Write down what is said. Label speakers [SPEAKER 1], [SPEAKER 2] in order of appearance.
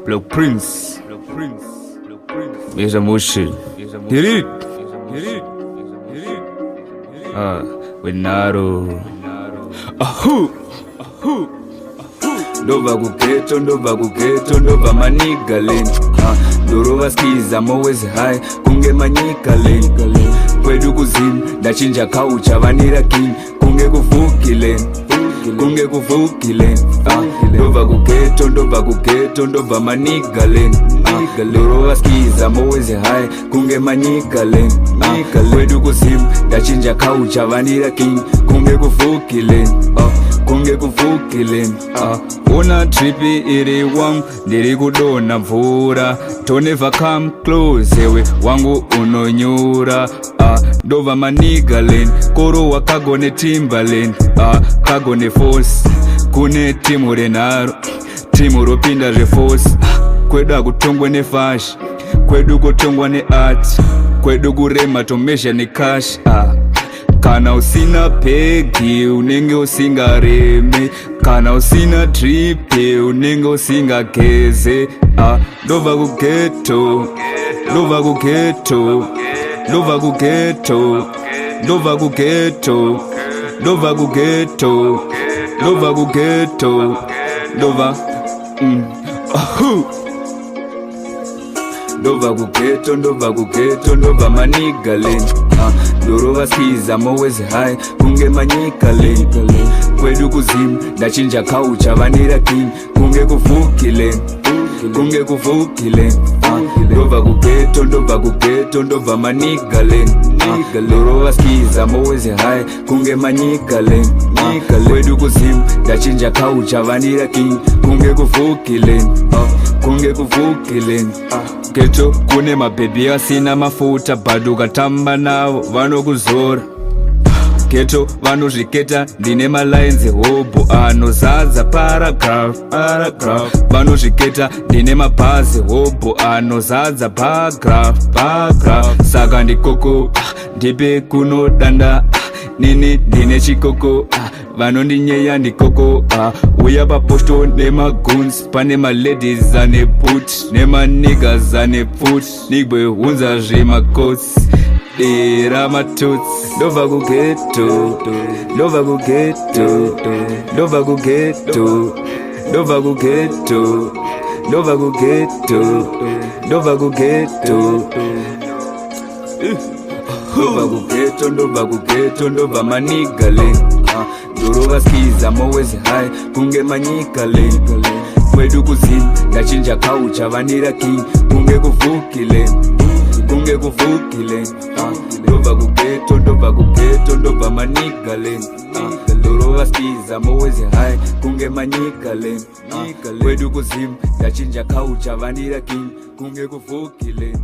[SPEAKER 1] Block Prince. Meja Moshi. Hit it. Wenaro. Ahu. Ndova kugeto, ndova maniga lane. Ndoro vaskiza mowezi high, kunge manyika lane. Kwedu kuzimu, ndachinja kaucha vanira king. Kunge kufuki lane. Ndova kugeto, ndova maniga lane. Ndoro vaskiza mowezi high, kunge manyika lane. Kwedu kuzimu, ndachinja kaucha vanira king. Kunge kufuki lane. Kunge kuvukile una tripi iri wangu ndiri kudona mvura. Don't ever come close ewe wangu unonyura. Ndova maniga lane koro wakagone Timberland. Kagone force kune timu renaro timu ropinda reforce. Kwedu akutongwa ne fash, kwedu kutongwa ne art, kwedu kurema tomesha ne cash. Kana usina pegi unenge usingareme, kana usina tripe unenge usingakeze. Ndova kugeto, ndova kugeto, ndova kugeto, ndova kugeto, ndova kugeto, ndova kugeto, ndova ahu. Ndova kugeto, ndova maniga lane. Ndoro vaskiza mowezi high, kunge manyika lane. Kwedu kuzimu, ndachinja kaucha vanira king. Kunge kufuki lane. Ndova kugeto, ndova maniga lane. Ndoro vaskiza mowezi high, kunge manyika lane. Kwedu kuzimu, ndachinja kaucha vanira king. Kunge kufuki lane. Kunge kufuki lane. Geto kune mababy asina mafuta bado katamba navo vanokuzora. Geto vanozviketa ndine malines hobo anozaza paragraph. Vanozviketa ndine mabhazi hobo anozaza paragraph. Saka ndikoko ndipe kunodanda nini ndine chikoko. Vanondinyeya ndikoko. Uya paposto nemaguns pane maladies ane boot nemanigas ane foot. Nigwe hunza zvemacoats dera matuts. Ndova kugeto, ndova kugeto, ndova kugeto, ndova kugeto, ndova kugeto, ndova kugeto. Ndova kugeto, ndova maniga lane. Ndoro vaskiza mowezi high, kunge manyika lane. Kwedu kuzimu, ndachinja kaucha vanira king. Kunge kufuki lane. Ndova kugeto, ndova maniga lane. Ndoro vaskiza mowezi high, kunge manyika lane. Kwedu kuzimu, ndachinja kaucha vanira king. Kunge kufuki lane.